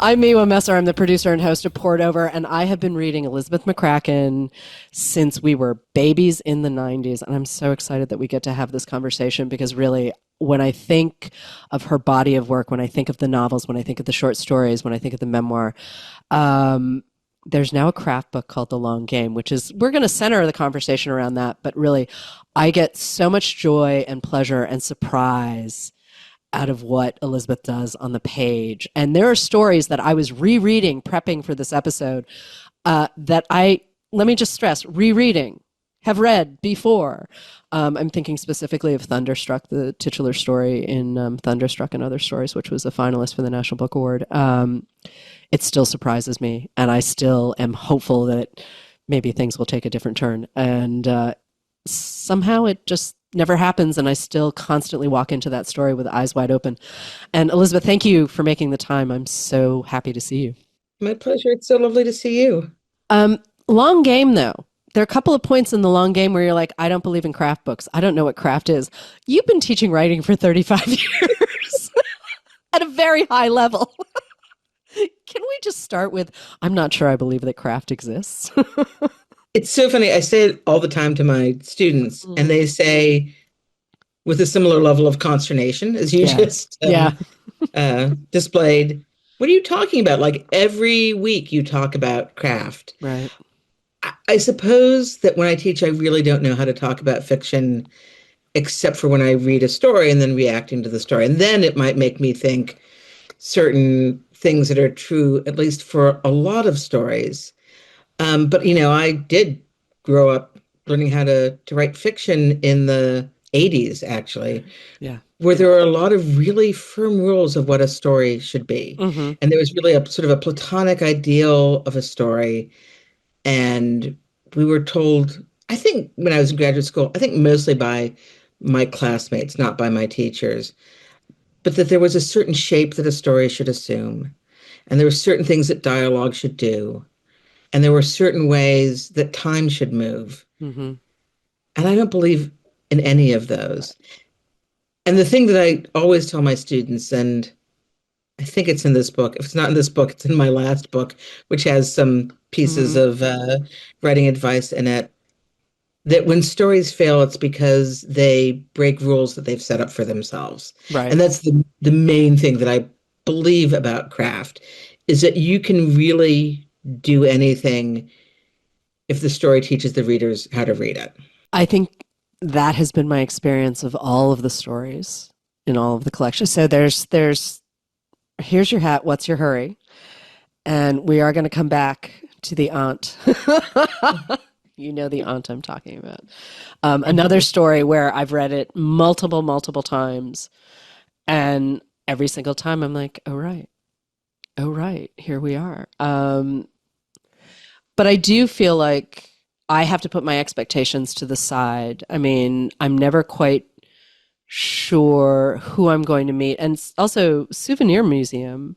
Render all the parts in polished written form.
I'm Miwa Messer. I'm the producer and host of Poured Over, and I have been reading Elizabeth McCracken since we were babies in the 90s. And I'm so excited that we get to have this conversation because really, when I think of her body of work, when I think of the novels, when I think of the short stories, when I think of the memoir, there's now a craft book called The Long Game, which is, we're going to center the conversation around that. But really, I get so much joy and pleasure and surprise out of what Elizabeth does on the page. And there are stories that I was rereading, prepping for this episode, that let me just stress, rereading, have read before. I'm thinking specifically of Thunderstruck, the titular story in Thunderstruck and Other Stories, which was a finalist for the National Book Award. It still surprises me, and I still am hopeful that maybe things will take a different turn. And somehow it just never happens, and I still constantly walk into that story with eyes wide open. And Elizabeth, thank you for making the time. I'm so happy to see you. My pleasure. It's so lovely to see you. Long Game, though. There are a couple of points in The Long Game where you're like, I don't believe in craft books. I don't know what craft is. You've been teaching writing for 35 years at a very high level. Can we just start with, I'm not sure I believe that craft exists. It's so funny. I say it all the time to my students, and they say, with a similar level of consternation as you just displayed, what are you talking about? Like every week you talk about craft. Right. I suppose that when I teach, I really don't know how to talk about fiction except for when I read a story and then reacting to the story. And then it might make me think certain things that are true, at least for a lot of stories. But, I did grow up learning how to write fiction in the 80s, actually, where there were a lot of really firm rules of what a story should be. Mm-hmm. And there was really a sort of a platonic ideal of a story. And we were told, I think when I was in graduate school, I think mostly by my classmates, not by my teachers, but that there was a certain shape that a story should assume. And there were certain things that dialogue should do. And there were certain ways that time should move. Mm-hmm. And I don't believe in any of those. And the thing that I always tell my students, and I think it's in this book, if it's not in this book, it's in my last book, which has some pieces of writing advice in it, that when stories fail, it's because they break rules that they've set up for themselves. Right. And that's the main thing that I believe about craft, is that you can really do anything if the story teaches the readers how to read it. I think that has been my experience of all of the stories in all of the collections. So there's here's your hat, what's your hurry? And we are going to come back to the aunt. You know the aunt I'm talking about. Another story where I've read it multiple times, and every single time I'm like, oh right, here we are. But I do feel like I have to put my expectations to the side. I mean, I'm never quite sure who I'm going to meet. And also, Souvenir Museum,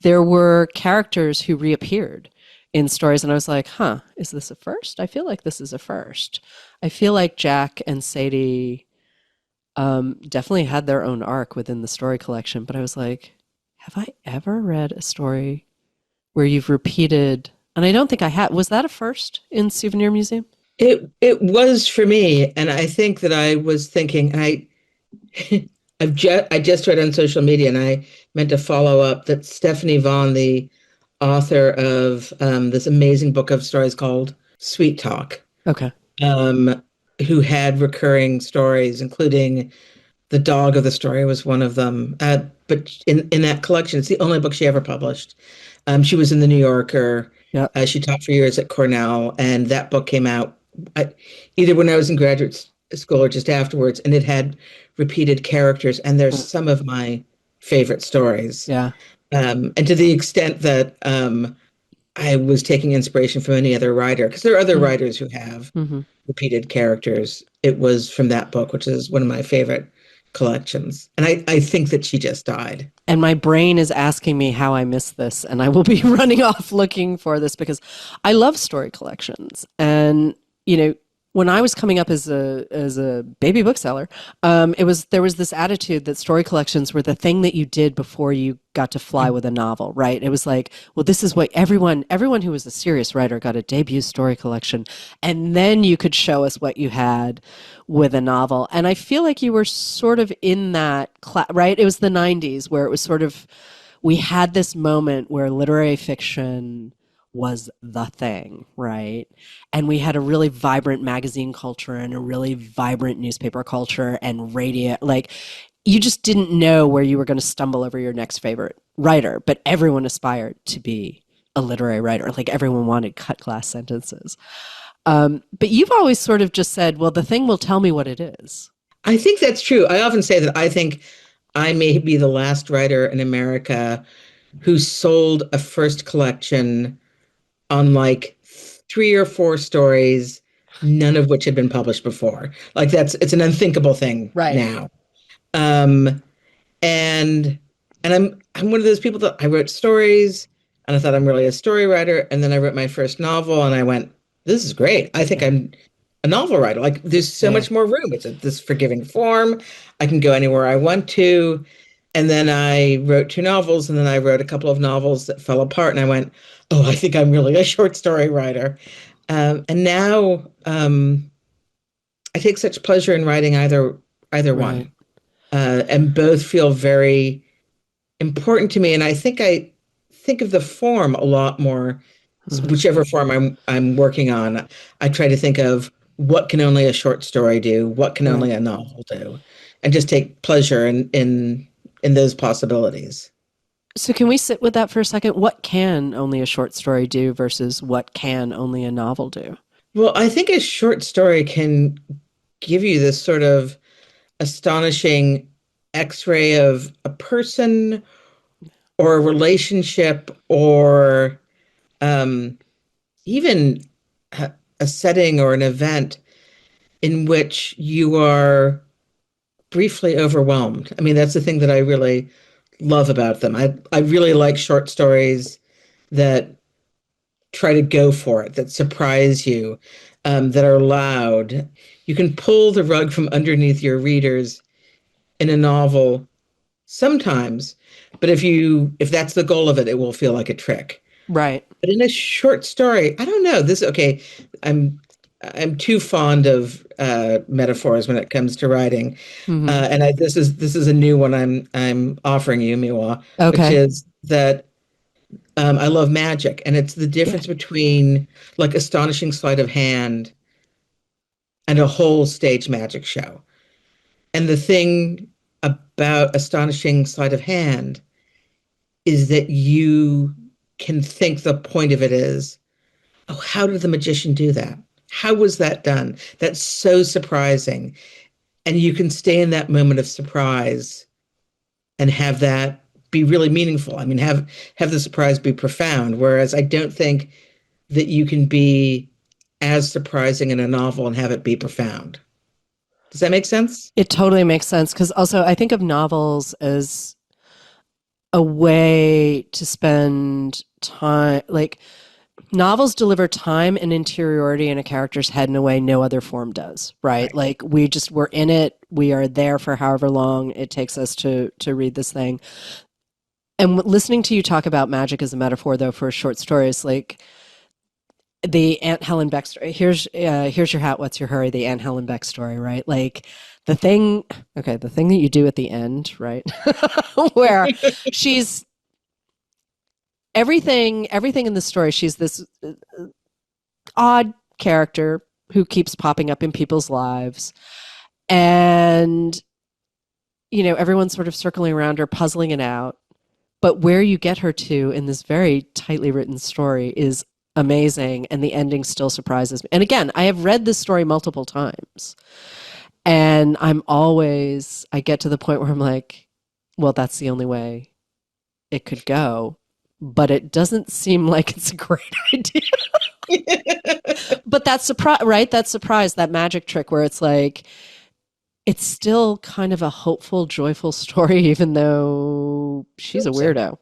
there were characters who reappeared in stories, and I was like, is this a first? I feel like this is a first. I feel like Jack and Sadie definitely had their own arc within the story collection, but I was like, have I ever read a story where you've repeated? And I don't think I had. Was that a first in Souvenir Museum? It was for me, and I think that I was thinking, I just read on social media, and I meant to follow up that Stephanie Vaughn, the author of this amazing book of stories called Sweet Talk, who had recurring stories, including the dog of the story was one of them. But in that collection, it's the only book she ever published. She was in the New Yorker. Yep. She taught for years at Cornell, and that book came out either when I was in graduate school or just afterwards, and it had repeated characters, and there's some of my favorite stories. Yeah. And to the extent that I was taking inspiration from any other writer, because there are other writers who have repeated characters, it was from that book, which is one of my favorite collections. And I think that she just died. And my brain is asking me how I missed this, and I will be running off looking for this because I love story collections. And, when I was coming up as a baby bookseller, there was this attitude that story collections were the thing that you did before you got to fly with a novel, right? It was like, well, this is what everyone who was a serious writer got a debut story collection, and then you could show us what you had with a novel. And I feel like you were sort of in that right? It was the 90s where it was sort of, we had this moment where literary fiction was the thing, right? And we had a really vibrant magazine culture and a really vibrant newspaper culture and radio. Like, you just didn't know where you were going to stumble over your next favorite writer, but everyone aspired to be a literary writer. Like, everyone wanted cut glass sentences. But you've always sort of just said, well, the thing will tell me what it is. I think that's true. I often say that I think I may be the last writer in America who sold a first collection on like 3 or 4 stories, none of which had been published before. Like it's an unthinkable thing Right. now. Um, and I'm one of those people that I wrote stories and I thought I'm really a story writer. And then I wrote my first novel and I went, this is great. I think Yeah. I'm a novel writer. Like there's so Yeah. much more room. It's this forgiving form. I can go anywhere I want to. And then I wrote 2 novels, and then I wrote a couple of novels that fell apart. And I went, oh, I think I'm really a short story writer. And now I take such pleasure in writing either Right. one, and both feel very important to me. And I think of the form a lot more, Mhm. whichever form I'm working on. I try to think of what can only a short story do, what can Right. only a novel do, and just take pleasure in those possibilities. So can we sit with that for a second? What can only a short story do versus what can only a novel do? Well, I think a short story can give you this sort of astonishing x-ray of a person or a relationship or um, even a setting or an event in which you are briefly overwhelmed. I mean, that's the thing that I really love about them. I really like short stories that try to go for it, that surprise you, that are loud. You can pull the rug from underneath your readers in a novel sometimes, but if that's the goal of it, it will feel like a trick. Right. But in a short story, I don't know. This okay. I'm I'm too fond of metaphors when it comes to writing, Hmm. and this is a new one I'm offering you, Miwa, which Okay. is that I love magic, and it's the Yeah. difference between like astonishing sleight of hand and a whole stage magic show. And the thing about astonishing sleight of hand is that you can think the point of it is, oh, how did the magician do that? How was that done? That's so surprising. And you can stay in that moment of surprise and have that be really meaningful. I mean, have the surprise be profound. Whereas I don't think that you can be as surprising in a novel and have it be profound. Does that make sense? It totally makes sense because also I think of novels as a way to spend time. Like, novels deliver time and interiority in a character's head in a way no other form does, right? Right. Like, we're in it, we are there for however long it takes us to read this thing. And listening to you talk about magic as a metaphor, though, for a short story is like the Aunt Helen Beck story. Here's your hat. What's your hurry? The Aunt Helen Beck story, right? Like, the thing. Okay, the thing that you do at the end, right? Where she's everything in the story. She's this odd character who keeps popping up in people's lives, and everyone's sort of circling around her, puzzling it out. But where you get her to in this very tightly written story is amazing, and the ending still surprises me. And again, I have read this story multiple times, and I get to the point where I'm like, well, that's the only way it could go. But it doesn't seem like it's a great idea. But that surprise, right? That surprise, that magic trick where it's like, it's still kind of a hopeful, joyful story, even though she's a So, weirdo.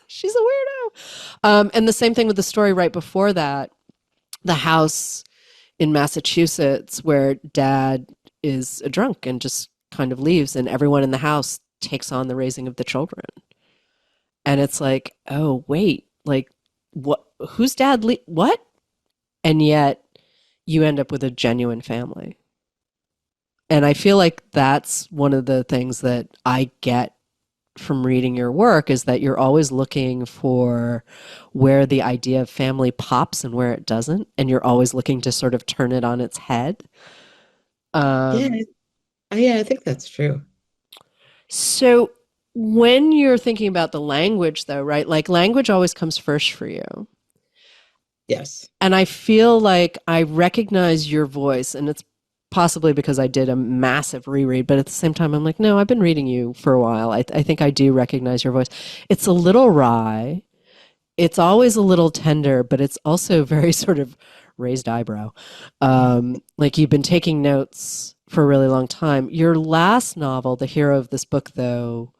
She's a weirdo. And the same thing with the story right before that, the house in Massachusetts where dad is a drunk and just kind of leaves, and everyone in the house takes on the raising of the children. And it's like, oh, wait, like, what? Whose dad? What? And yet you end up with a genuine family. And I feel like that's one of the things that I get from reading your work is that you're always looking for where the idea of family pops and where it doesn't, and you're always looking to sort of turn it on its head. Yeah, Um, yeah, I think that's true. so when you're thinking about the language, though, right? Like language always comes first for you. Yes. And I feel like I recognize your voice, and it's possibly because I did a massive reread, but at the same time, I'm like, no, I've been reading you for a while. I think I do recognize your voice. It's a little wry. It's always a little tender, but it's also very sort of raised eyebrow. Like you've been taking notes for a really long time. Your last novel, the hero of this book, though,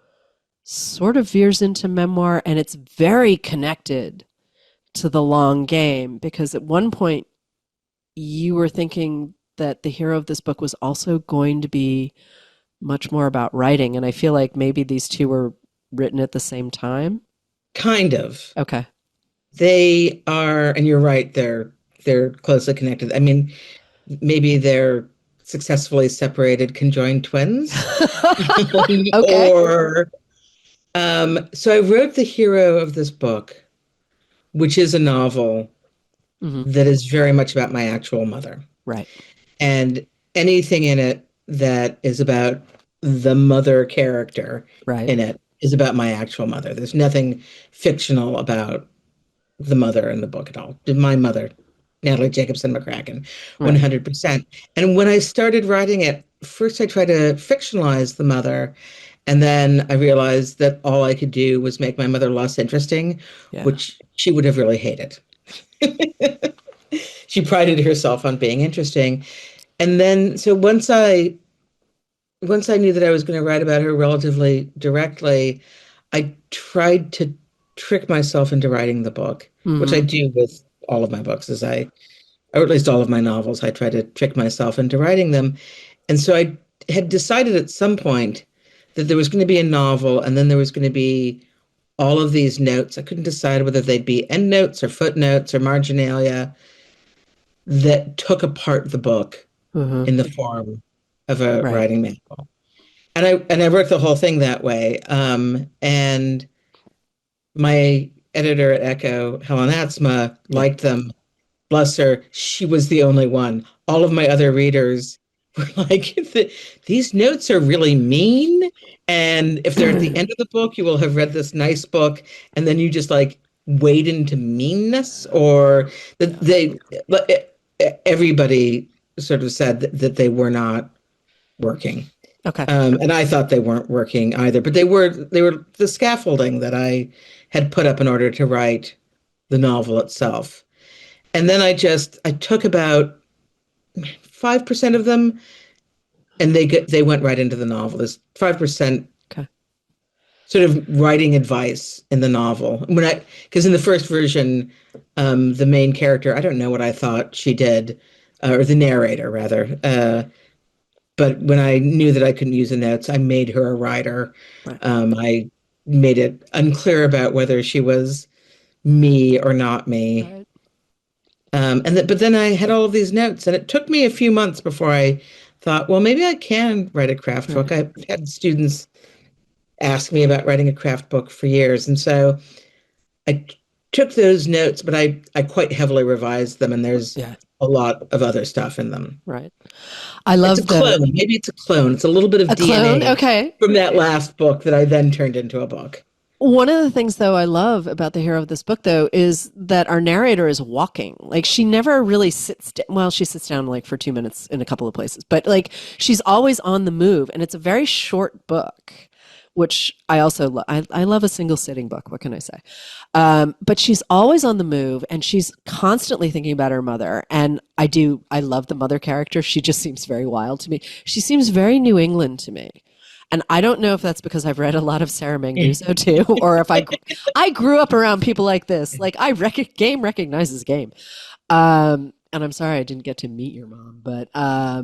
sort of veers into memoir, and it's very connected to the long game because at one point you were thinking that the hero of this book was also going to be much more about writing. And I feel like maybe these two were written at the same time. Kind of. Okay. They are, and you're right, they're closely connected. I mean, maybe they're successfully separated conjoined twins. Okay. Or so I wrote the hero of this book, which is a novel Hmm. that is very much about my actual mother. Right. And anything in it that is about the mother character Right. in it is about my actual mother. There's nothing fictional about the mother in the book at all. My mother, Natalie Jacobson McCracken, Right. 100%. And when I started writing it, first I tried to fictionalize the mother, and then I realized that all I could do was make my mother less interesting, Yeah. which she would have really hated. She prided herself on being interesting. And then, so once I knew that I was going to write about her relatively directly, I tried to trick myself into writing the book, which I Hmm. do with all of my books, or at least all of my novels, I try to trick myself into writing them. And so I had decided at some point that there was going to be a novel and then there was going to be all of these notes. I couldn't decide whether they'd be endnotes or footnotes or marginalia that took apart the book Hmm. in the form of a Right. writing manual. And I wrote the whole thing that way. And my editor at Echo, Helen Atzma, Yeah. liked them. Bless her, she was the only one. All of my other readers were like, these notes are really mean. And if they're at the end of the book, you will have read this nice book, and then you just like wade into meanness, or that Yeah. everybody sort of said that they were not working. Okay. And I thought they weren't working either, but they were the scaffolding that I had put up in order to write the novel itself. And then I took about 5% of them, and they went right into the novel. There's 5% Okay. sort of writing advice in the novel. Because in the first version, the main character, I don't know what I thought she did, or the narrator rather. But when I knew that I couldn't use the notes, I made her a writer. Right. I made it unclear about whether she was me or not me. Right. But then I had all of these notes, and it took me a few months before I thought, well, maybe I can write a craft book. Right. I've had students ask me about writing a craft book for years, and so I took those notes, but I quite heavily revised them, and there's Yeah. a lot of other stuff in them. Right. I It's a love the clone. Maybe it's a clone. It's a little bit of a clone. DNA Okay. from that last book that I then turned into a book. One of the things, though, I love about the hero of this book, though, is that our narrator is walking. Like, she never really sits down. Well, she sits down like for 2 minutes in a couple of places, but like, she's always on the move. And it's a very short book, which I also I love a single sitting book. What can I say? But she's always on the move and she's constantly thinking about her mother. And I love the mother character. She just seems very wild to me. She seems very New England to me. And I don't know if that's because I've read a lot of Sarah Manguso too, or if I grew up around people like this. Like game recognizes game. And I'm sorry I didn't get to meet your mom, but I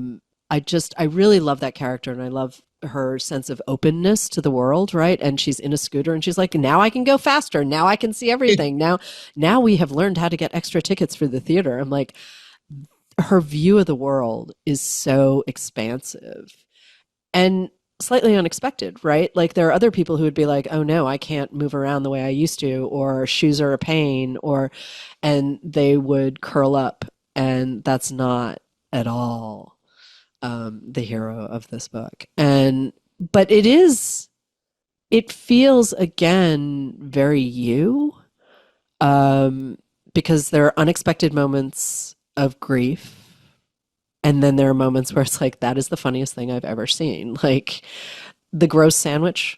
really love that character, and I love her sense of openness to the world, right? And she's in a scooter and she's like, now I can go faster. Now I can see everything. Now we have learned how to get extra tickets for the theater. I'm like, her view of the world is so expansive and slightly unexpected, right? Like there are other people who would be like, "Oh no, I can't move around the way I used to," or shoes are a pain, or and they would curl up, and that's not at all the hero of this book. And but it feels again very you, um, because there are unexpected moments of grief. And then there are moments where it's like, that is the funniest thing I've ever seen. Like the gross sandwich.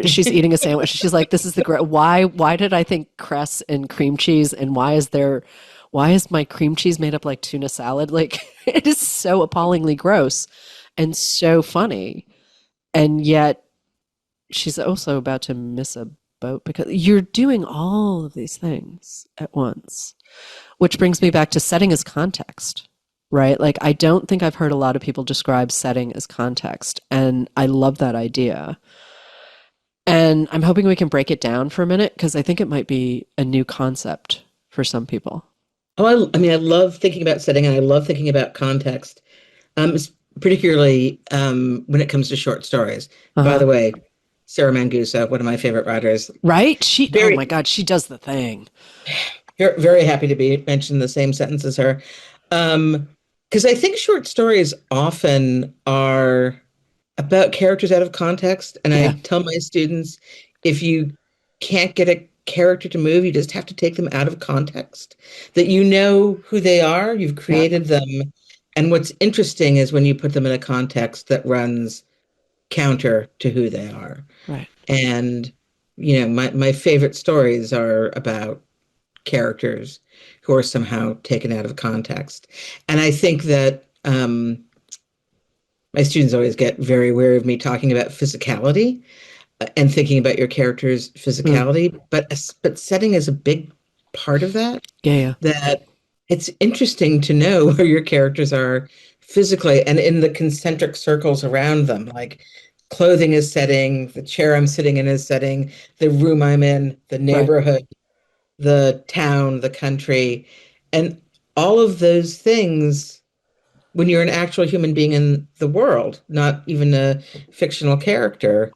She's eating a sandwich. She's like, "This is the why did I think cress and cream cheese? And why is my cream cheese made up like tuna salad? Like it is so appallingly gross and so funny. And yet she's also about to miss a boat because you're doing all of these things at once." Which brings me back to setting as context, right? Like, I don't think I've heard a lot of people describe setting as context, and I love that idea. And I'm hoping we can break it down for a minute because I think it might be a new concept for some people. I mean, I love thinking about setting and I love thinking about context, particularly when it comes to short stories. By Uh-huh. the way, Sarah Mangusa, one of my favorite writers, Right? Oh my very, God, she does the thing. very happy to be mentioned in the same sentence as her. Um, because I think short stories often are about characters out of context. And I Yeah, tell my students, if you can't get a character to move, you just have to take them out of context, that you know who they are, you've yeah, created them. And what's interesting is when you put them in a context that runs counter to who they are. right. And, my favorite stories are about characters who are somehow taken out of context. And I think that my students always get very wary of me talking about physicality and thinking about your character's Mm, physicality, but setting is a big part of that. yeah, yeah, That it's interesting to know where your characters are physically and in the concentric circles around them. Like clothing is setting, the chair I'm sitting in is setting, the room I'm in, the right, neighborhood, the town, the country, and all of those things when you're an actual human being in the world, not even a fictional character,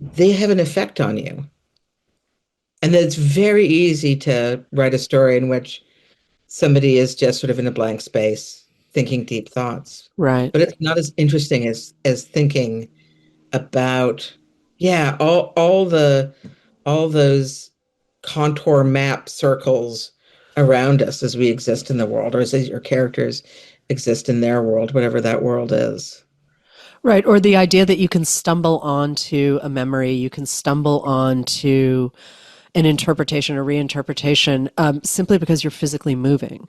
they have an effect on you. And that it's very easy to write a story in which somebody is just sort of in a blank space thinking deep thoughts. right. But it's not as interesting as thinking about, yeah, all those contour map circles around us as we exist in the world, or as your characters exist in their world, whatever that world is. Right. Or the idea that you can stumble onto a memory, you can stumble onto an interpretation or reinterpretation, simply because you're physically moving.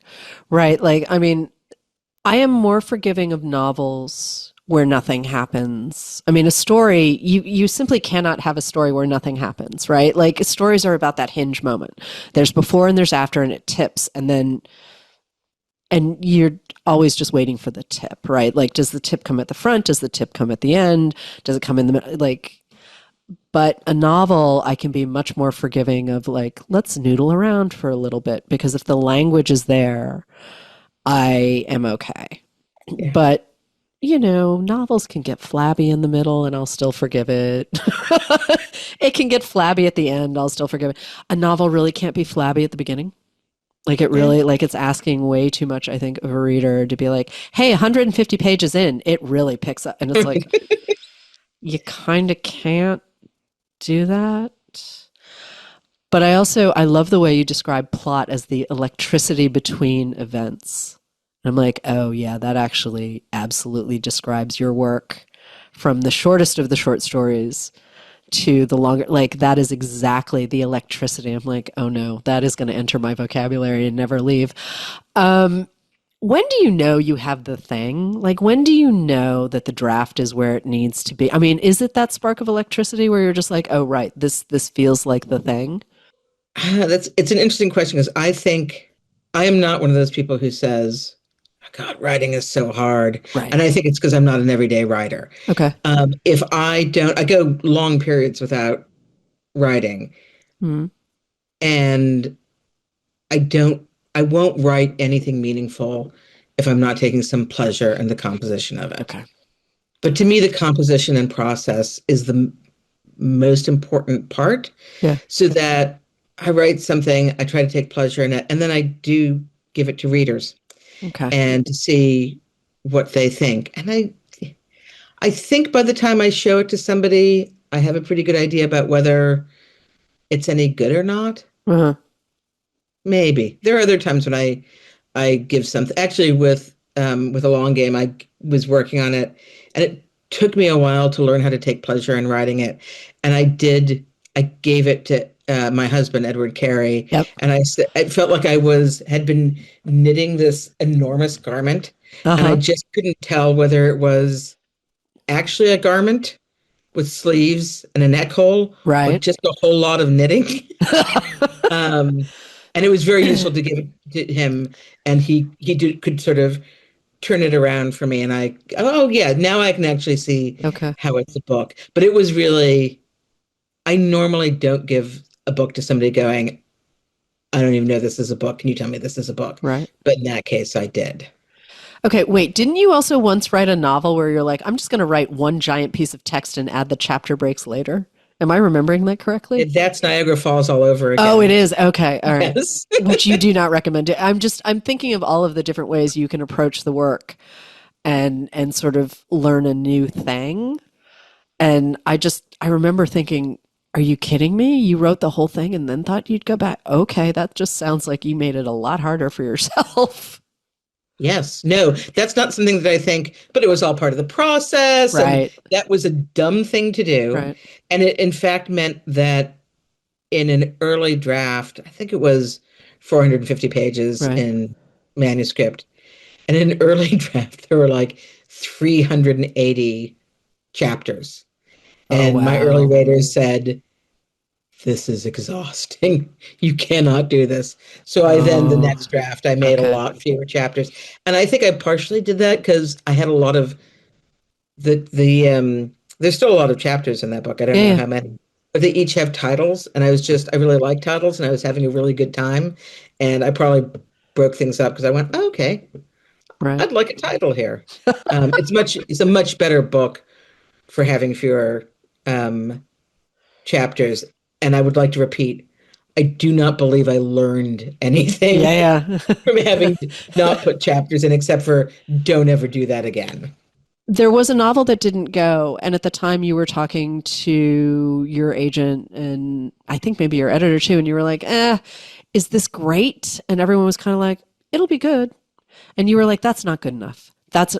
Right. Like, I mean, I am more forgiving of novels where nothing happens. I mean, a story, you simply cannot have a story where nothing happens, right? Like stories are about that hinge moment. There's before and there's after and it tips and you're always just waiting for the tip, right? Like does the tip come at the front? Does the tip come at the end? Does it come in the middle? Like but a novel, I can be much more forgiving of like, let's noodle around for a little bit because if the language is there, I am okay. Yeah. But novels can get flabby in the middle and I'll still forgive it. It can get flabby at the end, I'll still forgive it. A novel really can't be flabby at the beginning. Like it Yeah. really, like it's asking way too much, I think, of a reader to be like, hey, 150 pages in, it really picks up. And it's like, you kind of can't do that. But I love the way you describe plot as the electricity between events. I'm like, oh, yeah, that actually absolutely describes your work from the shortest of the short stories to the longer. Like, that is exactly the electricity. I'm like, oh no, that is going to enter my vocabulary and never leave. Um, when do you know you have the thing? Like, when do you know that the draft is where it needs to be? I mean, is it that spark of electricity where you're just like, oh, right, this feels like the thing? It's an interesting question because I think I am not one of those people who says, God, writing is so hard. Right. And I think it's because I'm not an everyday writer. Okay. If I don't, I go long periods without writing, Mm, and I don't, I won't write anything meaningful if I'm not taking some pleasure in the composition of it. okay. But to me, the composition and process is the most important part, Yeah. so that I write something, I try to take pleasure in it, and then I do give it to readers Okay. and to see what they think. And I think by the time I show it to somebody, I have a pretty good idea about whether it's any good or not. Uh-huh. Maybe. There are other times when I give something. Actually, with a long game, I was working on it, and it took me a while to learn how to take pleasure in writing it. And I did. I gave it to my husband, Edward Carey, Yep. and I felt like had been knitting this enormous garment, and I Uh-huh. just couldn't tell whether it was actually a garment with sleeves and a neck hole, or Right. just a whole lot of knitting. Um, and it was very useful to give it to him, and could sort of turn it around for me. And oh yeah, now I can actually see Okay. how it's a book. But it was really, I normally don't give a book to somebody going, I don't even know this is a book. Can you tell me this is a book? Right. But in that case, I did. Okay, wait, didn't you also once write a novel where you're like, I'm just going to write one giant piece of text and add the chapter breaks later? Am I remembering that correctly? That's Niagara Falls all over Oh, it again. is. Okay. All right. Yes. Which you do not recommend it. I'm thinking of all of the different ways you can approach the work and sort of learn a new thing. And I remember thinking, are you kidding me? You wrote the whole thing and then thought you'd go back. Okay, that just sounds like you made it a lot harder for yourself. Yes, no, that's not something that I think, but it was all part of the process, and Right. that was a dumb thing to do. Right. And it, in fact, meant that in an early draft, I think it was 450 pages Right. in manuscript, and in an early draft, there were like 380 chapters. Oh, And my early wow. readers said, this is exhausting. You cannot do this. So the Oh, next draft, I made a okay. lot fewer chapters. And I think I partially did that because I had a lot of there's still a lot of chapters in that book. I don't Yeah, know yeah. how many, but they each have titles. And I really like titles, and I was having a really good time. And I probably broke things up because I went, oh, okay, Right. I'd like a title here. It's a much better book for having fewer um, chapters. And I would like to repeat, I do not believe I learned anything Yeah, from yeah. having not put chapters in, except for don't ever do that again. There was a novel that didn't go, and at the time you were talking to your agent and I think maybe your editor too, and you were like, is this great? And everyone was kind of like, it'll be good. And you were like, that's not good enough.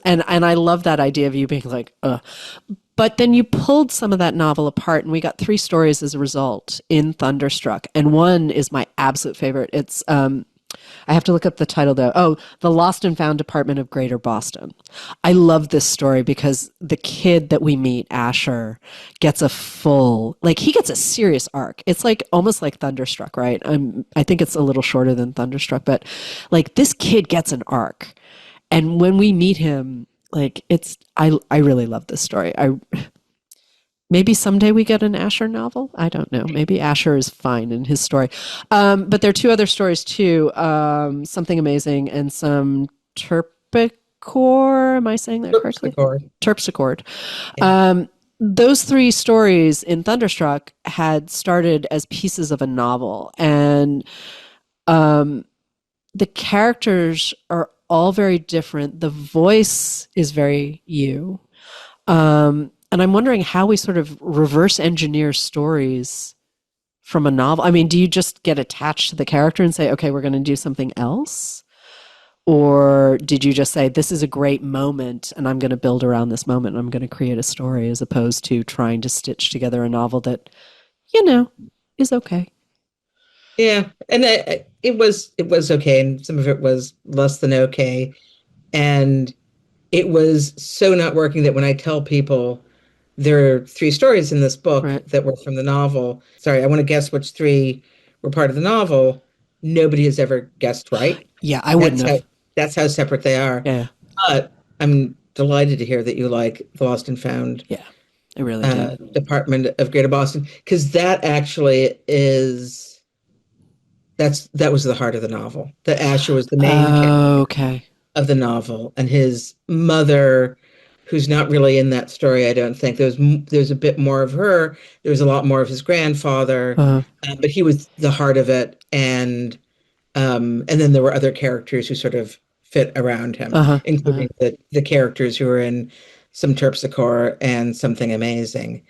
And I love that idea of you being like, ugh. But then you pulled some of that novel apart, and we got three stories as a result in Thunderstruck. And one is my absolute favorite. It's I have to look up the title though. Oh, The Lost and Found Department of Greater Boston. I love this story because the kid that we meet, Asher, gets he gets a serious arc. It's like almost like Thunderstruck, right? I think it's a little shorter than Thunderstruck, but like this kid gets an arc. And when we meet him, I really love this story. Maybe someday we get an Asher novel. I don't know. Maybe Asher is fine in his story. But there are two other stories too. Something Amazing and some Terpsichore. Am I saying that correctly? Terpsichore. Terpsichore. Yeah. Those three stories in Thunderstruck had started as pieces of a novel, and the characters are all very different. The voice is very you. And I'm wondering how we sort of reverse engineer stories from a novel. I mean, do you just get attached to the character and say, okay, we're going to do something else? Or did you just say, this is a great moment and I'm going to build around this moment and I'm going to create a story as opposed to trying to stitch together a novel that, you know, is okay? Yeah, and it was okay, and some of it was less than okay, and it was so not working that when I tell people there are three stories in this book Right. that were from the novel, sorry, I want to guess which three were part of the novel. Nobody has ever guessed right. Yeah, I wouldn't That's how have. That's how separate they are. Yeah. But I'm delighted to hear that you like the Lost and Found Yeah. I really do. Department of Greater Boston, because that actually is that was the heart of the novel. That Asher was the main character Okay. of the novel, and his mother, who's not really in that story, I don't think. There's a bit more of her. There was a lot more of his grandfather, Uh-huh. but he was the heart of it, and then there were other characters who sort of fit around him, Uh-huh. Uh-huh. including the characters who were in Some Terpsichore and Something Amazing.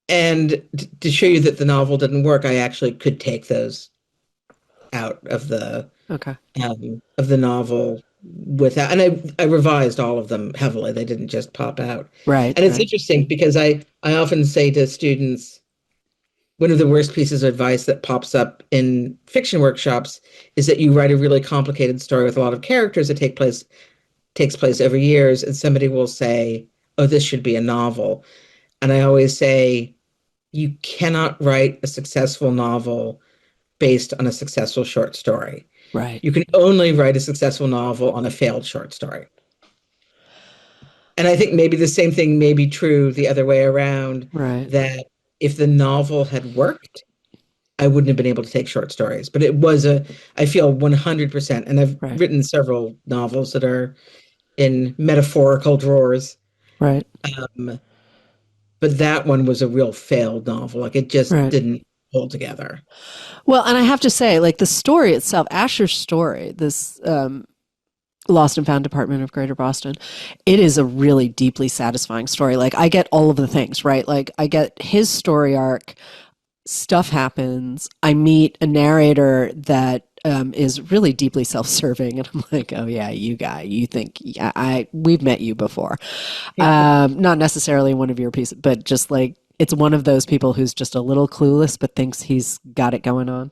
And to show you that the novel didn't work, I actually could take those out Okay. of the novel without, and I revised all of them heavily. They didn't just pop out. Right, And it's right, interesting because I often say to students, one of the worst pieces of advice that pops up in fiction workshops is that you write a really complicated story with a lot of characters that takes place over years, and somebody will say, "Oh, this should be a novel." And I always say, you cannot write a successful novel based on a successful short story. right, You can only write a successful novel on a failed short story. And I think maybe the same thing may be true the other way around, right, that if the novel had worked, I wouldn't have been able to take short stories. But I feel 100%, and I've right, written several novels that are in metaphorical drawers. right, Um, but that one was a real failed novel. Like it just right. didn't hold together. Well, and I have to say, like the story itself, Asher's story, this Lost and Found Department of Greater Boston, it is a really deeply satisfying story. Like I get all of the things, right? Like I get his story arc, stuff happens. I meet a narrator that is really deeply self-serving, and I'm like, oh yeah, you guy, you think yeah, we've met you before. Not necessarily one of your pieces, but just like it's one of those people who's just a little clueless but thinks he's got it going on.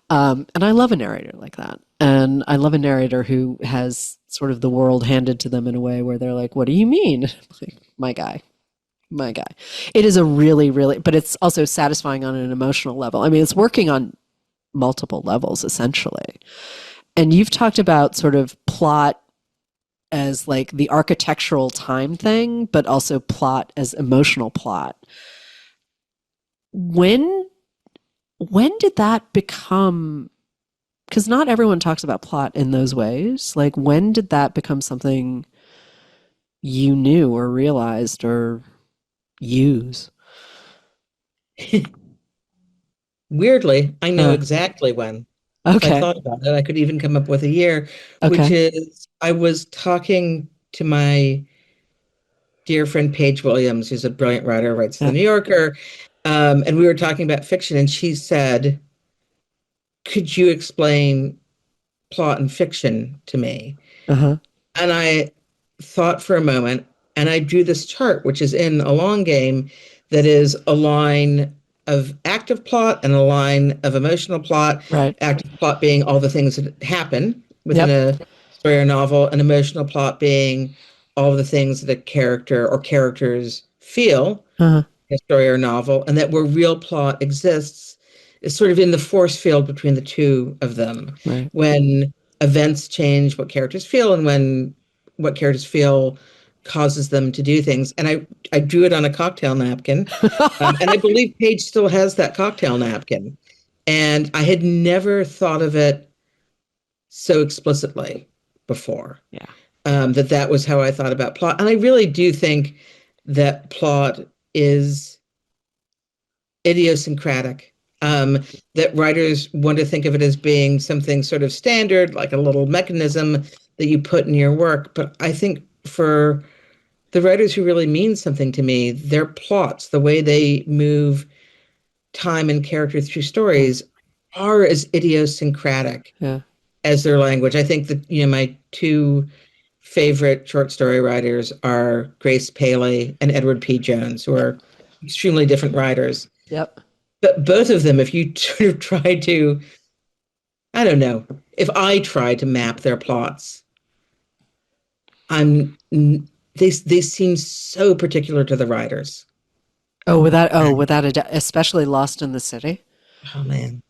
And I love a narrator like that. And I love a narrator who has sort of the world handed to them in a way where they're like, what do you mean? Like, my guy, my guy. It is a really, really, but it's also satisfying on an emotional level. I mean, it's working on multiple levels essentially. And you've talked about sort of plot as like the architectural time thing, but also plot as emotional plot. When did that become, because not everyone talks about plot in those ways. Like when did that become something you knew or realized or use? Weirdly, I know Uh, exactly when. If I okay. thought about it, I could even come up with a year, which Okay. is I was talking to my dear friend Paige Williams, who's a brilliant writer, writes for Yeah. the New Yorker, and we were talking about fiction, and she said, "Could you explain plot and fiction to me?" Uh-huh. And I thought for a moment, and I drew this chart, which is in a long game, that is a line of active plot and a line of emotional plot. Right. Active plot being all the things that happen within Yep. a story or novel, and emotional plot being all the things that a character or characters feel Uh-huh. in a story or novel, and that where real plot exists is sort of in the force field between the two of them. Right. When events change what characters feel, and when what characters feel causes them to do things. And I drew it on a cocktail napkin. And I believe Paige still has that cocktail napkin. And I had never thought of it so explicitly before, Yeah. that was how I thought about plot. And I really do think that plot is idiosyncratic. That writers want to think of it as being something sort of standard, like a little mechanism that you put in your work. But I think for the writers who really mean something to me, their plots, the way they move time and character through Yeah. stories, are as idiosyncratic Yeah. as their language. I think that, my two favorite short story writers are Grace Paley and Edward P. Jones, who Yep. are extremely different writers. Yep. But both of them, if you sort of try to, I don't know, if I try to map their plots, I'm they seem so particular to the writers. Without a doubt, especially Lost in the City. Oh man.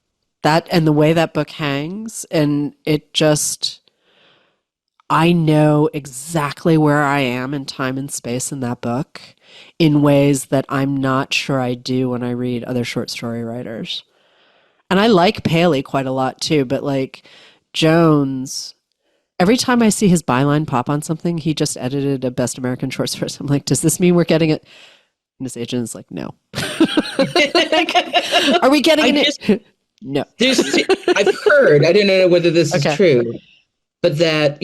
That and the way that book hangs, and it just I know exactly where I am in time and space in that book in ways that I'm not sure I do when I read other short story writers. And I like Paley quite a lot too, but like Jones, every time I see his byline pop on something, he just edited a Best American Short Story. I'm like, does this mean we're getting it? And his agent is like, no. Like, are we getting I just it? No. there's I've heard, I don't know whether this is Okay. true, but that,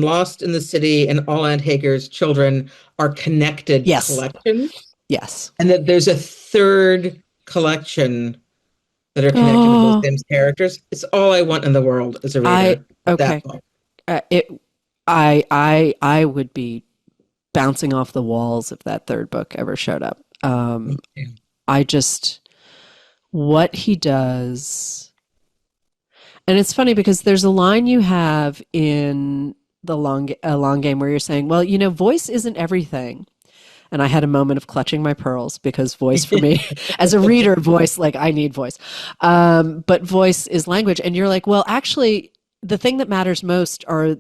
Lost in the City and All Aunt Hager's Children are connected Yes. collections, Yes. and that there's a third collection that are connected with those Oh, same characters. It's all I want in the world as a I reader. That okay. book. It. I would be bouncing off the walls if that third book ever showed up. Me too. I just what he does, and it's funny because there's a line you have in the long game where you're saying, well, voice isn't everything. And I had a moment of clutching my pearls because voice for me, as a reader, voice, like I need voice. But voice is language. And you're like, well, actually, the thing that matters most are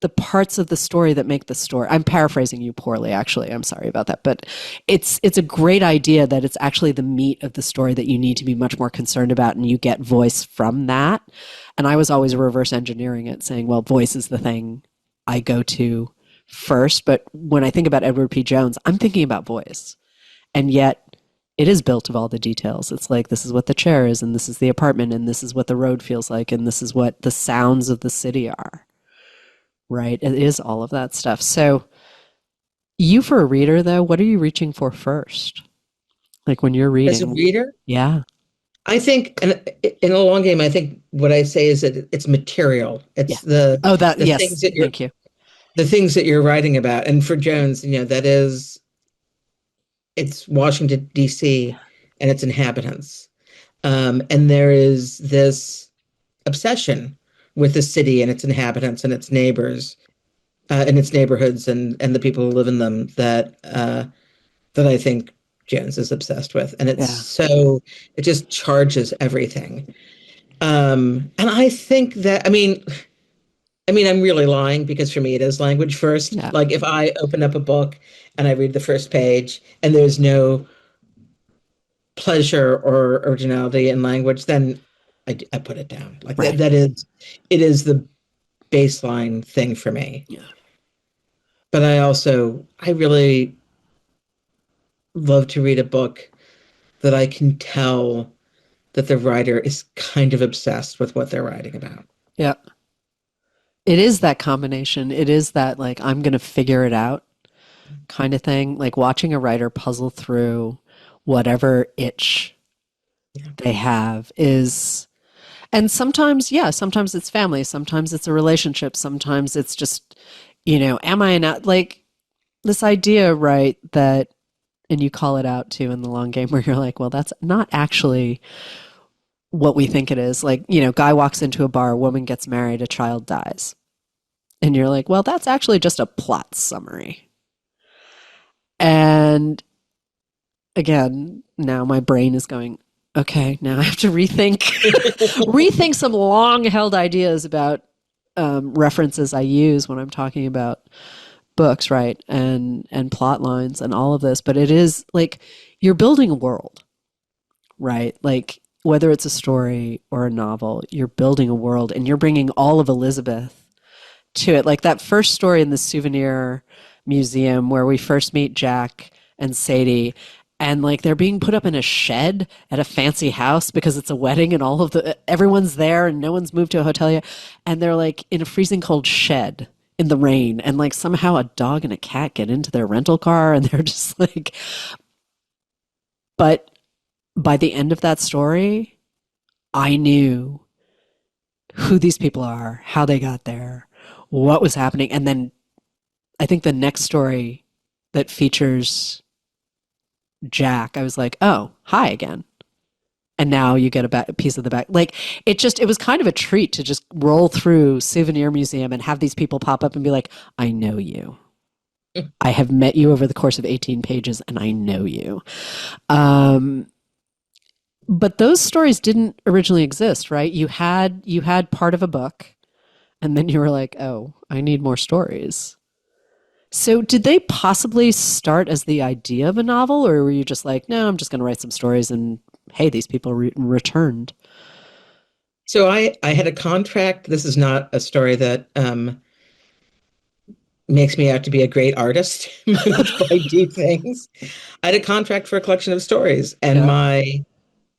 the parts of the story that make the story. I'm paraphrasing you poorly, actually. I'm sorry about that. But it's a great idea that it's actually the meat of the story that you need to be much more concerned about, and you get voice from that. And I was always reverse engineering it, saying, well, voice is the thing I go to first. But when I think about Edward P. Jones, I'm thinking about voice. And yet it is built of all the details. It's like, this is what the chair is, and this is the apartment, and this is what the road feels like, and this is what the sounds of the city are. Right? It is all of that stuff. So, you for a reader, though, what are you reaching for first? Like when you're As a reading? reader, Yeah. I think, and in a long game, I think what I say is that it's material. Yeah. It's the Oh, that, the things yes. that you're Thank you. the things that you're writing about. And for Jones, that is it's Washington D.C. and its inhabitants. And there is this obsession with the city and its inhabitants and its neighbors, and its neighborhoods and the people who live in them that I think Jones is obsessed with. And Yeah. it just charges everything. And I think that, I'm really lying because for me it is language first. Yeah. Like if I open up a book and I read the first page and there's no pleasure or originality in language, then I put it down. Like Right. it is the baseline thing for me. Yeah. But I really love to read a book that I can tell that the writer is kind of obsessed with what they're writing about. Yeah. It is that combination. It is that, like, I'm going to figure it out kind of thing. Like watching a writer puzzle through whatever itch Yeah. they have is, and sometimes, yeah, sometimes it's family, sometimes it's a relationship, sometimes it's just, am I like this idea, right? That, and you call it out too in the long game where you're like, well, that's not actually what we think it is. Like, guy walks into a bar, a woman gets married, a child dies. And you're like, well, that's actually just a plot summary. And again, now my brain is going, okay, now I have to rethink some long held ideas about references I use when I'm talking about books, right? And plot lines and all of this. But it is like you're building a world, right? Like whether it's a story or a novel, you're building a world and you're bringing all of Elizabeth to it. Like that first story in the Souvenir museum where we first meet Jack and Sadie, and like they're being put up in a shed at a fancy house because it's a wedding and everyone's there and no one's moved to a hotel yet, and they're like in a freezing cold shed in the rain, and like somehow a dog and a cat get into their rental car and they're just like, but by the end of that story I knew who these people are, how they got there, what was happening. And then I think the next story that features Jack, I was like, oh, hi again. And now you get a piece of the back. Like it was kind of a treat to just roll through Souvenir Museum and have these people pop up and be like, I know you. I have met you over the course of 18 pages and I know you. But those stories didn't originally exist, right? You had part of a book, And then you were like, oh, I need more stories. So did they possibly start as the idea of a novel, or were you just like, no, I'm just going to write some stories and hey, these people returned? So I had a contract. This is not a story that makes me out to be a great artist, but I do things. I had a contract for a collection of stories, and Yeah. my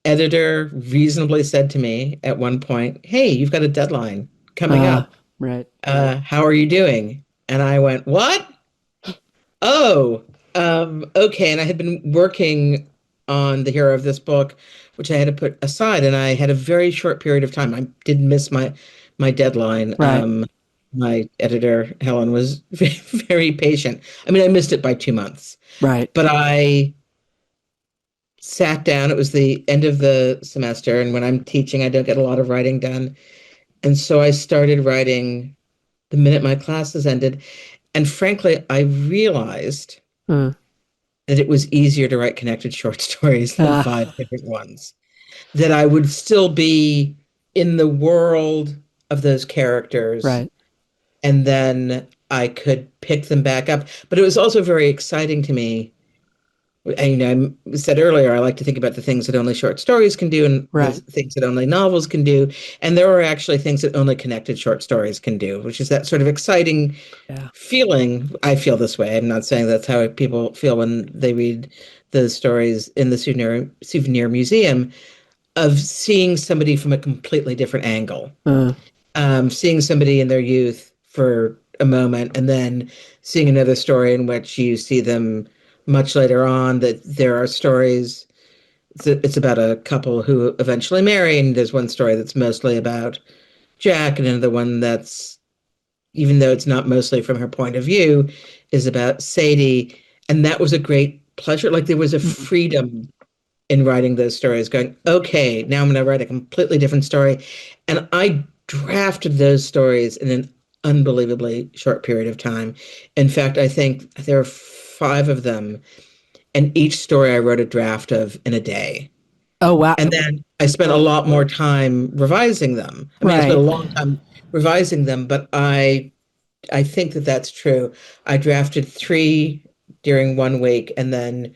editor reasonably said to me at one point, "Hey, you've got a deadline coming Uh, up. right. How are you doing?" And I went, "What? Oh, okay." And I had been working on the hero of this book, which I had to put aside, and I had a very short period of time. I did miss my deadline. Right. My editor, Helen, was very patient. I mean, I missed it by 2 months, Right. but I sat down. It was the end of the semester, and when I'm teaching, I don't get a lot of writing done. And so I started writing the minute my classes ended. And frankly, I realized Uh, that it was easier to write connected short stories than uh, five different ones. That I would still be in the world of those characters, right. and then I could pick them back up. But it was also very exciting to me. I said earlier, I like to think about the things that only short stories can do and the Right. things that only novels can do. And there are actually things that only connected short stories can do, which is that sort of exciting Yeah. feeling. I feel this way. I'm not saying that's how people feel when they read the stories in the Souvenir Museum, of seeing somebody from a completely different angle, Uh, seeing somebody in their youth for a moment, and then seeing another story in which you see them much later on. That there are stories. It's about a couple who eventually marry, and there's one story that's mostly about Jack, and another one that's, even though it's not mostly from her point of view, is about Sadie. And that was a great pleasure. Like there was a mm, freedom in writing those stories, going, okay, now I'm going to write a completely different story. And I drafted those stories in an unbelievably short period of time. In fact, I think there are five of them, and each story I wrote a draft of in a day. oh, wow. And then I spent a lot more time revising them. I mean, I spent a Right. long time revising them, but I think that that's true. I drafted three during one week and then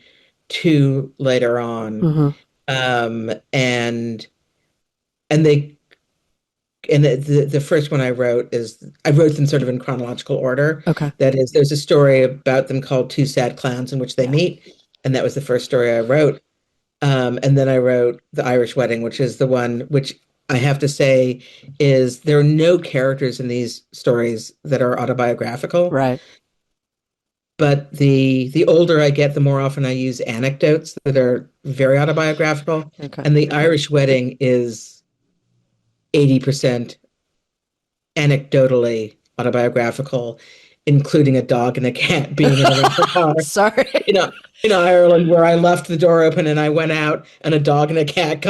two later on. Uh-huh. And they and the first one I wrote them sort of in chronological order. Okay. That is, there's a story about them called Two Sad Clowns in which they Yeah. meet, and that was the first story I wrote. And then I wrote The Irish Wedding, which is the one which I have to say is, there are no characters in these stories that are autobiographical. Right. But the older I get, the more often I use anecdotes that are very autobiographical. Okay. And The Irish Wedding is 80% anecdotally autobiographical, including a dog and a cat being in a rental car. Sorry. You know, in Ireland, where I left the door open and I went out, and a dog and a cat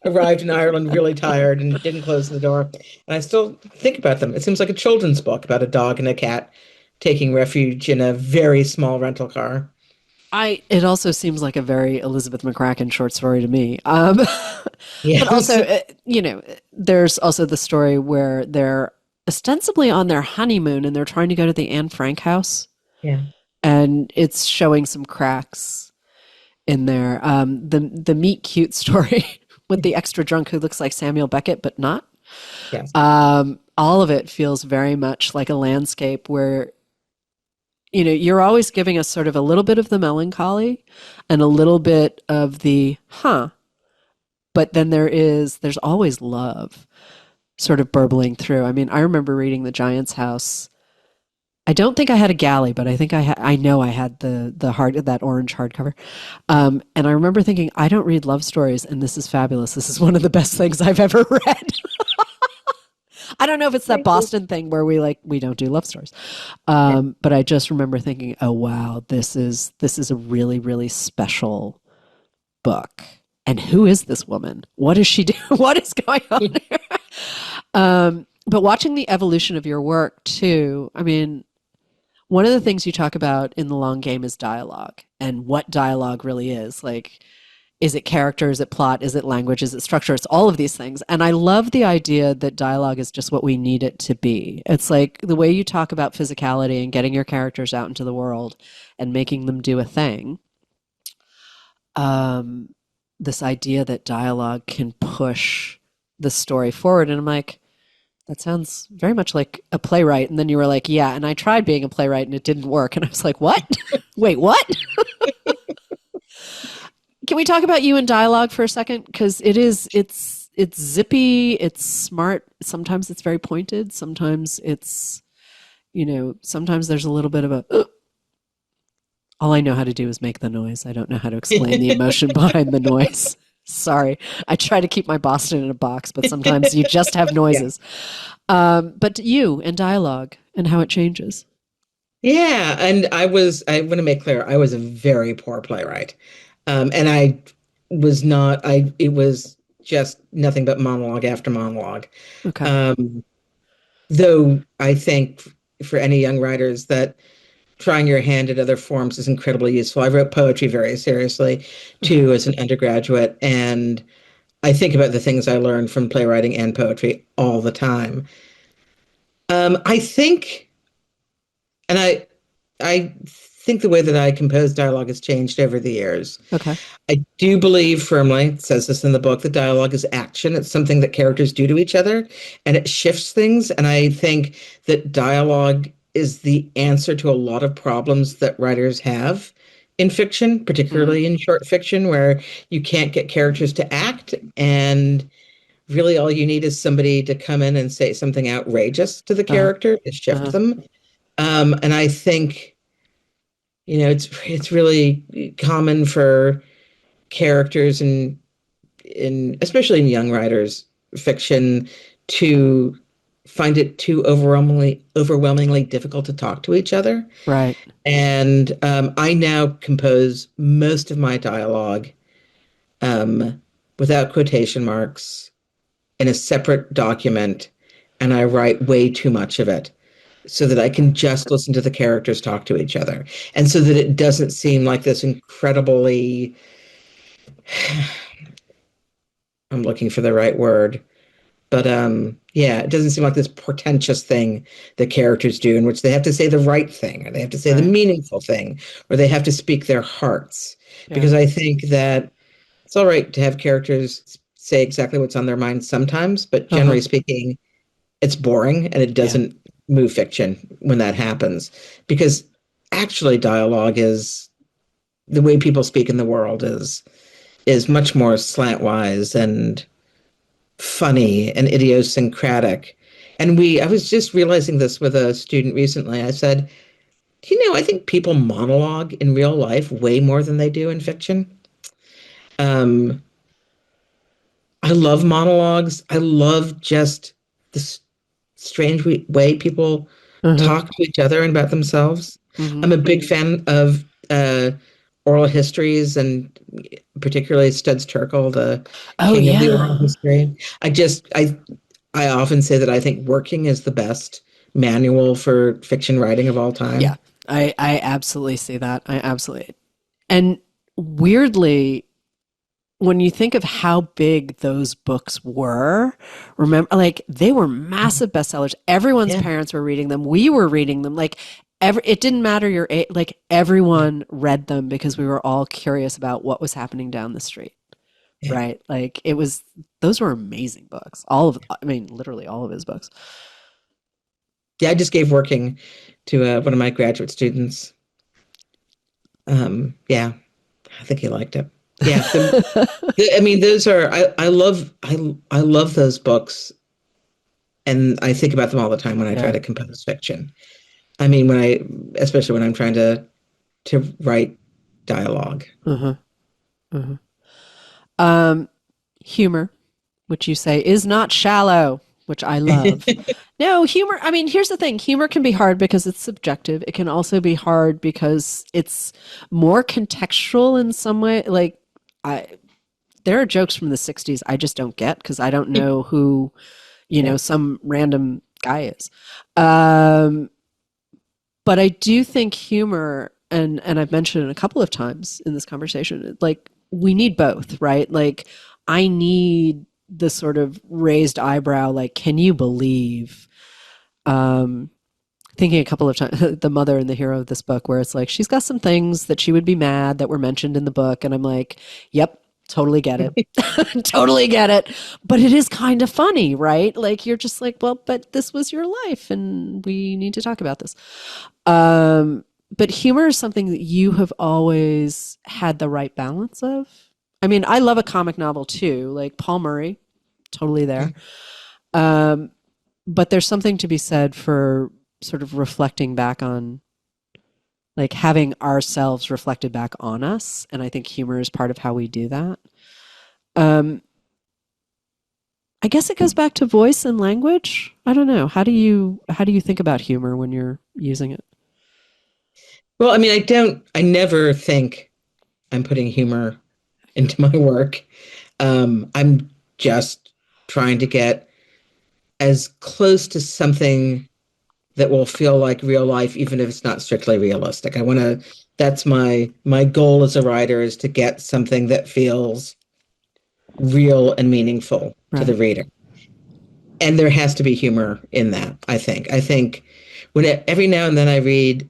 arrived in Ireland really tired and didn't close the door. And I still think about them. It seems like a children's book about a dog and a cat taking refuge in a very small rental car. It also seems like a very Elizabeth McCracken short story to me. But Yes. also, there's also the story where they're ostensibly on their honeymoon and they're trying to go to the Anne Frank house, Yeah. and it's showing some cracks in there. The meet cute story with the extra drunk who looks like Samuel Beckett but not. Yes. All of it feels very much like a landscape where you're always giving us sort of a little bit of the melancholy and a little bit of the but then there's always love sort of burbling through. I mean, I remember reading The Giant's House. I don't think I had a galley, but I think I know I had that orange hardcover. And I remember thinking, I don't read love stories, and this is fabulous. This is one of the best things I've ever read. I don't know if it's that Thank you. Boston thing where we don't do love stories. Yeah. But I just remember thinking, oh wow, this is a really, really special book. And who is this woman? What does she do? What is going on here? But watching the evolution of your work too, I mean, one of the things you talk about in the long game is dialogue and what dialogue really is. Like, Is it character? Is it plot? Is it language? Is it structure? It's all of these things. And I love the idea that dialogue is just what we need it to be. It's like the way you talk about physicality and getting your characters out into the world and making them do a thing. Um, this idea that dialogue can push the story forward. And I'm like, that sounds very much like a playwright. And then you were like, yeah, and I tried being a playwright and it didn't work. And I was like, what? Wait, what? Can we talk about you in dialogue for a second? Because it's zippy, it's smart. Sometimes it's very pointed. Sometimes it's, sometimes there's a little bit of a, all I know how to do is make the noise. I don't know how to explain the emotion behind the noise. Sorry. I try to keep my Boston in a box, but sometimes you just have Yeah. noises. But you and dialogue and how it changes. Yeah, and I want to make clear, I was a very poor playwright. And I was not, it was just nothing but monologue after monologue. Okay. Um, though I think for any young writers that trying your hand at other forms is incredibly useful. I wrote poetry very seriously Okay. too as an undergraduate, and I think about the things I learned from playwriting and poetry all the time. I think, and I think the way that I compose dialogue has changed over the years. Okay. I do believe firmly, it says this in the book, that dialogue is action. It's something that characters do to each other and it shifts things. And I think that dialogue is the answer to a lot of problems that writers have in fiction, Mm-hmm. particularly in short fiction, where you can't get characters to act. And really all you need is somebody to come in and say something outrageous to the Uh-huh. character to shift Uh-huh. them. And I think, it's really common for characters in especially in young writers fiction to find it too overwhelmingly difficult to talk to each other. Right. And I now compose most of my dialogue um, without quotation marks in a separate document, and I write way too much of it so that I can just listen to the characters talk to each other, and so that it doesn't seem like this incredibly, I'm looking for the right word, but yeah, it doesn't seem like this portentous thing that characters do in which they have to say the right thing or they have to say the Right. meaningful thing or they have to speak their hearts. Yeah. Because I think that it's all right to have characters say exactly what's on their mind sometimes, but Uh-huh. generally speaking, it's boring and it Yeah. doesn't move fiction when that happens. Because actually dialogue is the way people speak in the world is much more slantwise and funny and idiosyncratic. And I was just realizing this with a student recently. I said, I think people monologue in real life way more than they do in fiction. Um, I love monologues. I love just this strange way people Uh-huh. talk to each other and about themselves. Mm-hmm. I'm a big fan of oral histories and particularly Studs Terkel, the Oh king of the oral yeah. history. I often say that I think Working is the best manual for fiction writing of all Yeah. time. I absolutely see that. I absolutely. And weirdly, when you think of how big those books were, remember, like they were massive bestsellers. Everyone's Yeah, parents were reading them. We were reading them. Like it didn't matter your age. Like yeah, everyone read them because we were all curious about what was happening down the street. yeah. Right? Like it was. Those were amazing books. All of, I mean, literally all of his books. Yeah, I just gave Working to one of my graduate students. Yeah, I think he liked it. Yeah, I mean, those are I love those books, and I think about them all the time when I try Yeah. to compose fiction. I mean, especially when I'm trying to write dialogue. Uh-huh. Uh-huh. Um, humor, which you say is not shallow, which I love. No, humor, I mean, here's the thing. Humor can be hard because it's subjective. It can also be hard because it's more contextual in some way. Like I there are jokes from the 60s I just don't get because I don't know who, Yeah. some random guy is. Um, but I do think humor and I've mentioned it a couple of times in this conversation, like we need both, right? Like, I need the sort of raised eyebrow, like, can you believe? Um, Thinking a couple of times, the mother and the hero of this book, where it's like, she's got some things that she would be mad that were mentioned in the book. And I'm like, yep, totally get it. Totally get it. But it is kind of funny, right? Like, you're just like, well, but this was your life and we need to talk about this. But humor is something that you have always had the right balance of. I mean, I love a comic novel too, like Paul Murray, totally there. Um, but there's something to be said for sort of reflecting back on, like, having ourselves reflected back on us. And I think humor is part of how we do that. Um, I guess it goes back to voice and language. I don't know. How do you think about humor when you're using it? Well, I mean, I never think I'm putting humor into my work. I'm just trying to get as close to something that will feel like real life, even if it's not strictly realistic. That's my goal as a writer, is to get something that feels real and meaningful to the Right. reader. And there has to be humor in that, I think. I think every now and then I read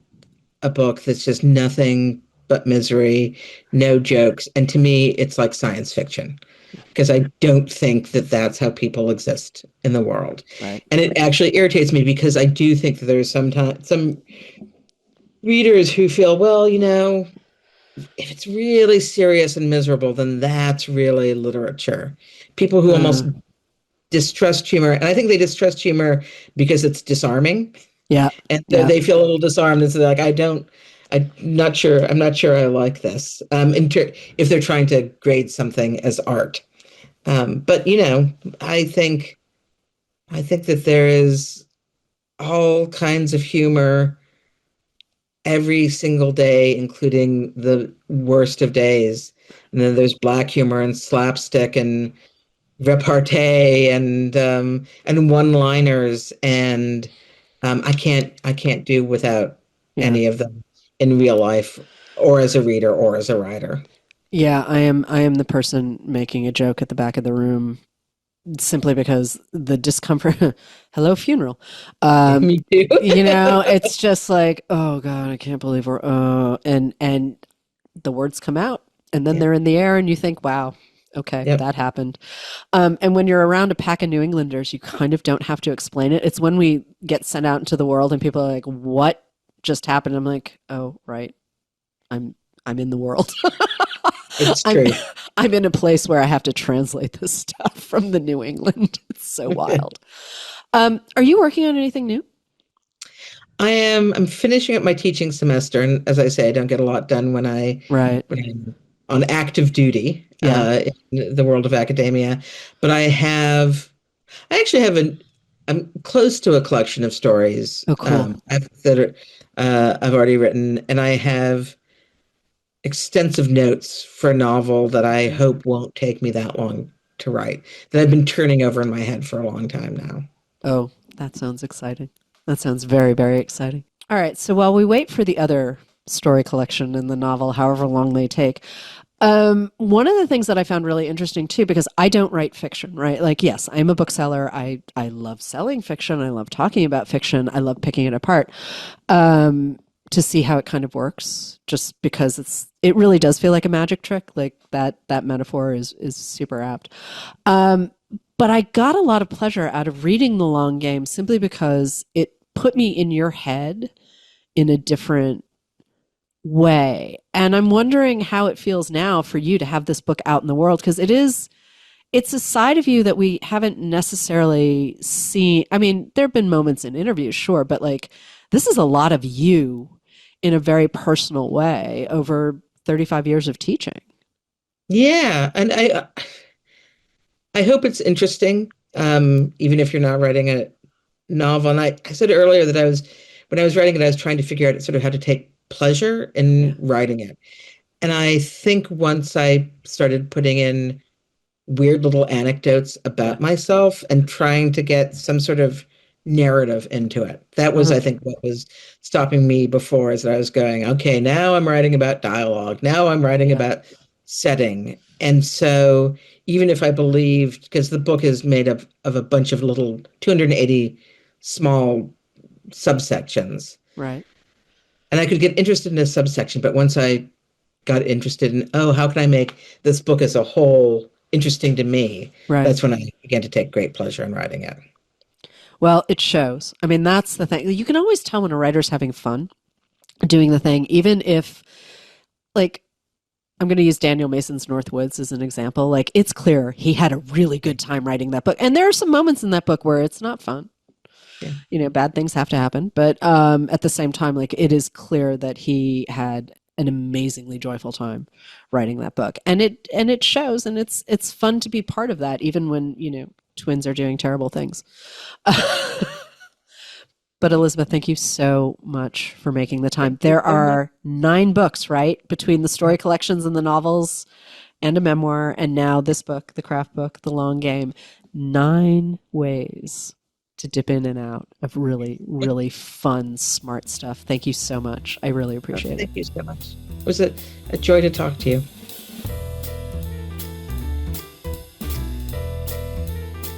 a book that's just nothing but misery, no jokes. And to me, it's like science fiction, because I don't think that that's how people exist in the world. Right. And it actually irritates me, because I do think that there's sometimes some readers who feel, well, if it's really serious and miserable, then that's really literature. People who almost Uh, distrust humor, and I think they distrust humor because it's disarming, yeah. and so Yeah. they feel a little disarmed, and so they're like, I'm not sure I like this. If they're trying to grade something as art, but I think I think that there is all kinds of humor every single day, including the worst of days. And then there's black humor and slapstick and repartee and one-liners, and I can't do without Yeah. any of them in real life, or as a reader, or as a writer. Yeah, I am the person making a joke at the back of the room simply because the discomfort. Hello, funeral. Um, Me too. it's just like, oh God, I can't believe we're and the words come out and then Yeah. they're in the air and you think, wow, okay, Yep. that happened. And when you're around a pack of New Englanders, you kind of don't have to explain it. It's when we get sent out into the world and people are like, what just happened? I'm like, oh, right. I'm I'm in the world. It's I'm true. I'm in a place where I have to translate this stuff from the New England. It's so wild. Are you working on anything new? I'm finishing up my teaching semester, and as I say, I don't get a lot done Right. when I'm on active duty Yeah. in the world of academia. But I actually have I'm close to a collection of stories Oh, cool. I've already written, and I have extensive notes for a novel that I hope won't take me that long to write, that I've been turning over in my head for a long time now. Oh, that sounds exciting. That sounds very, very exciting. All right. So while we wait for the other story collection in the novel, however long they take, one of the things that I found really interesting too, because I don't write fiction, right? Like, yes, I'm a bookseller. I love selling fiction. I love talking about fiction. I love picking it apart. To see how it kind of works, just because it really does feel like a magic trick. Like that metaphor is super apt. Um, but I got a lot of pleasure out of reading The Long Game simply because it put me in your head in a different way. And I'm wondering how it feels now for you to have this book out in the world, because it's a side of you that we haven't necessarily seen. I mean, there have been moments in interviews, sure, but like, this is a lot of you in a very personal way over 35 years of teaching. Yeah, and I hope it's interesting, even if you're not writing a novel. And I said earlier that when I was writing it, I was trying to figure out sort of how to take pleasure Yeah. in writing it. And I think once I started putting in weird little anecdotes Yeah. about myself and trying to get some sort of narrative into it, that was, Uh-huh. I think, what was stopping me before, is that I was going, okay, now I'm writing about dialogue. Now I'm writing Yeah. about setting. And so even if I believed, because the book is made up of a bunch of little 280 small subsections, Right. and I could get interested in a subsection, but once I got interested in, oh, how can I make this book as a whole interesting to me? Right. That's when I began to take great pleasure in writing it. Well, it shows. I mean, that's the thing. You can always tell when a writer's having fun doing the thing, even if, like, I'm going to use Daniel Mason's Northwoods as an example. Like, it's clear he had a really good time writing that book. And there are some moments in that book where it's not fun. Yeah. You know, bad things have to happen. But at the same time, like, it is clear that he had an amazingly joyful time writing that book. And it shows, and it's fun to be part of that, even when, you know, twins are doing terrible things. But Elizabeth, thank you so much for making the time. There are 9 books, right? Between the story collections and the novels and a memoir, and now this book, the craft book, The Long Game. 9 ways to dip in and out of really, really fun, smart stuff. Thank you so much. I really appreciate it. Thank you so much. It was a joy to talk to you.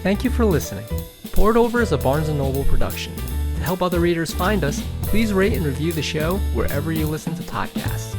Thank you for listening. Poured Over is a Barnes & Noble production. To help other readers find us, please rate and review the show wherever you listen to podcasts.